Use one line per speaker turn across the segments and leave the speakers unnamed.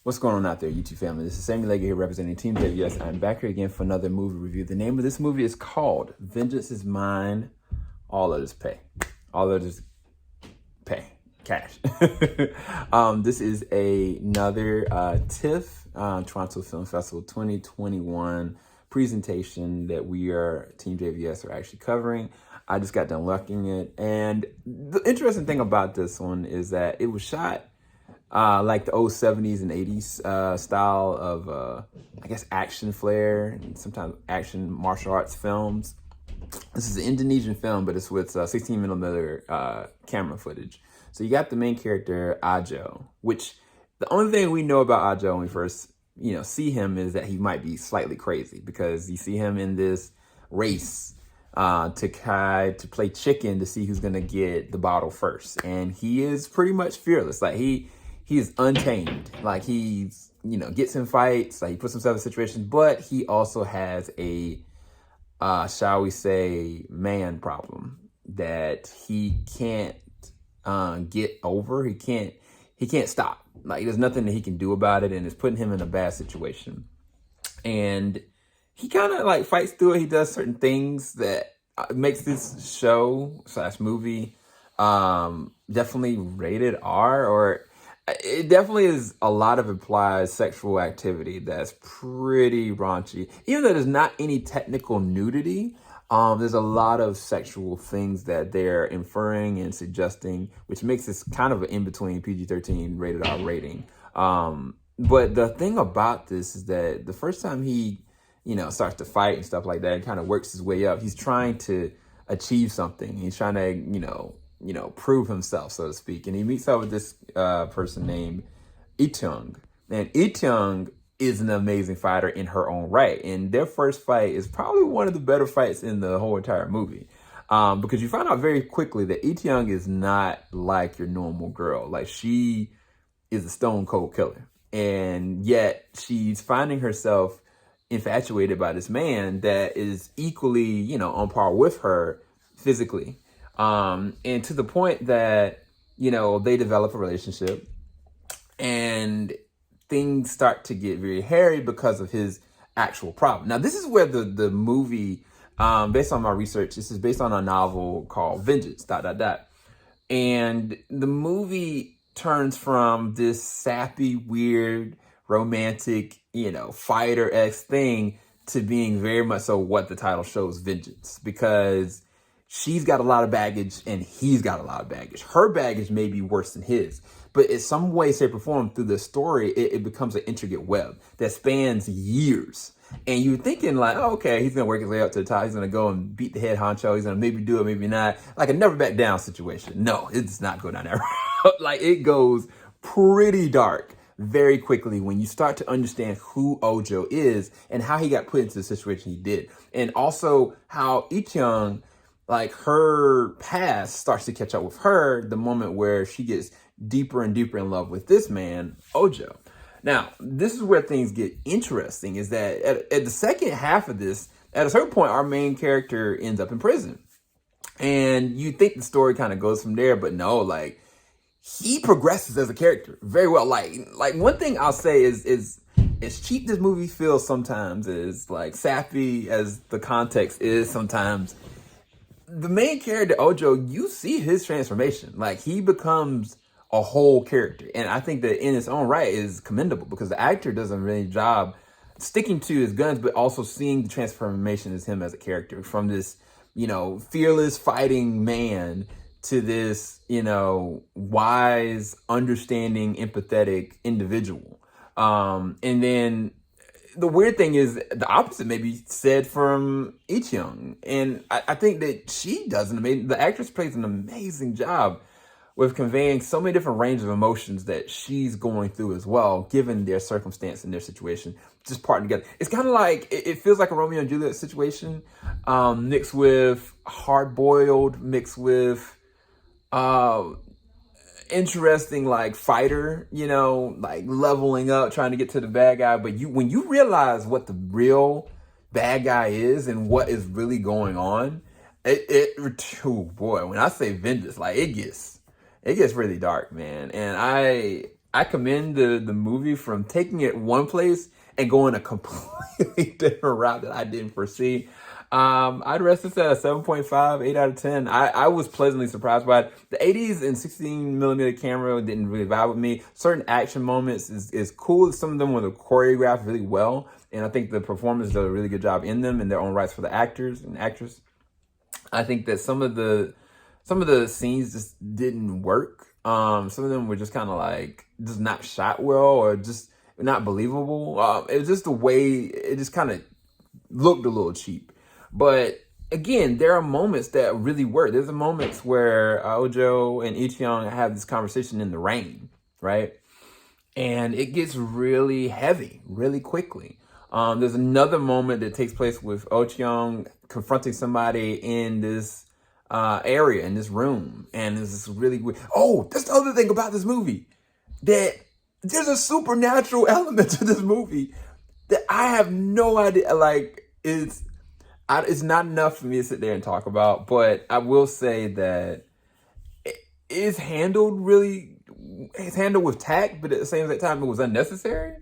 What's going on out there, YouTube family? This is Sammy Lega here representing TeamJVS. I'm back here again for another movie review. The name of this movie is called Vengeance is Mine, All Others Pay. All others pay. Cash. This is another TIFF, Toronto Film Festival 2021 presentation that we are, TeamJVS, are actually covering. I just got done looking it. And the interesting thing about this one is that it was shot like the old 70s and 80s style of, I guess, action flair and sometimes action martial arts films. This is an Indonesian film, but it's with 16mm camera footage. So you got the main character, Ajo, which the only thing we know about Ajo when we first, see him is that he might be slightly crazy, because you see him in this race to try to play chicken to see who's going to get the bottle first. And he is pretty much fearless. Like he is untamed. Like he's, gets in fights, like he puts himself in situations, but he also has a, shall we say, man problem that he can't get over. He can't stop. Like there's nothing that he can do about it, and it's putting him in a bad situation. And he kind of like fights through it. He does certain things that makes this show / movie definitely rated R, or it definitely is a lot of implied sexual activity that's pretty raunchy. Even though there's not any technical nudity, there's a lot of sexual things that they're inferring and suggesting, which makes this kind of an in-between PG-13 rated R rating. But the thing about this is that the first time he, starts to fight and stuff like that, and kind of works his way up, he's trying to achieve something. He's trying to, prove himself, so to speak. And he meets up with this person named Iteung. And Iteung is an amazing fighter in her own right. And their first fight is probably one of the better fights in the whole entire movie. Because you find out very quickly that Iteung is not like your normal girl. Like, she is a stone cold killer. And yet she's finding herself infatuated by this man that is equally, on par with her physically. And to the point that, they develop a relationship, and things start to get very hairy because of his actual problem. Now, this is where the movie, based on my research, this is based on a novel called Vengeance, ... And the movie turns from this sappy, weird, romantic, fighter-esque thing to being very much so what the title shows, Vengeance, because she's got a lot of baggage and he's got a lot of baggage. Her baggage may be worse than his, but in some way, shape, or form through the story, it becomes an intricate web that spans years. And you're thinking like, oh, okay, he's going to work his way up to the top. He's going to go and beat the head honcho. He's going to maybe do it, maybe not. Like a never back down situation. No, it does not go down that route. Like, it goes pretty dark very quickly when you start to understand who Ajo is and how he got put into the situation he did. And also how Iteung, like, her past starts to catch up with her the moment where she gets deeper and deeper in love with this man, Ajo. Now, this is where things get interesting, is that at the second half of this, at a certain point, our main character ends up in prison. And you think the story kind of goes from there, but no, like, he progresses as a character very well. Like one thing I'll say is as cheap this movie feels sometimes, is like sappy as the context is sometimes, the main character, Ajo, you see his transformation. Like, he becomes a whole character. And I think that in its own right is commendable, because the actor does a really good job sticking to his guns, but also seeing the transformation as him as a character, from this, fearless fighting man to this, wise, understanding, empathetic individual. And then the weird thing is the opposite may be said from Iteung. And I think that she does the actress plays an amazing job with conveying so many different ranges of emotions that she's going through as well, given their circumstance and their situation, just partnering together. It's kind of like, it feels like a Romeo and Juliet situation, mixed with hard-boiled, mixed with interesting, like, fighter, like leveling up, trying to get to the bad guy. But when you realize what the real bad guy is and what is really going on, oh boy, when I say Vengeance, like, it gets really dark, man. And I commend the movie from taking it one place and going a completely different route that I didn't foresee. I'd rest this at a 7.5, 8 out of 10. I was pleasantly surprised by it. The 80s and 16 millimeter camera didn't really vibe with me. Certain action moments is cool. Some of them were choreographed really well. And I think the performers did a really good job in them in their own rights for the actors and actresses. I think that some of the scenes just didn't work. Some of them were just kind of like just not shot well or just not believable. It was just the way it just kind of looked a little cheap. But again, there are moments that really work. There's moments where Ajo and Iteung have this conversation in the rain, right? And it gets really heavy really quickly. There's another moment that takes place with Iteung confronting somebody in this area, in this room. And there's this really weird... Oh, that's the other thing about this movie. That there's a supernatural element to this movie that I have no idea. Like, it's not enough for me to sit there and talk about. But I will say that it's handled with tact, but at the same time, it was unnecessary.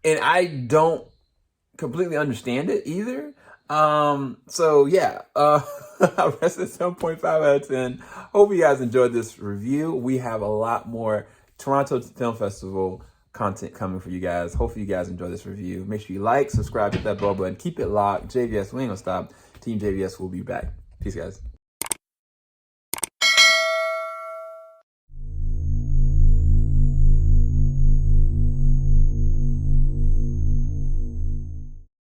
And I don't completely understand it either. So yeah, I rest at 7.5 out of 10. Hope you guys enjoyed this review. We have a lot more Toronto Film Festival content coming for you guys. Hopefully you guys enjoy this review. Make sure you like, subscribe, hit that bell button, keep it locked. JVS, we ain't gonna stop. Team JVS will be back. Peace, guys.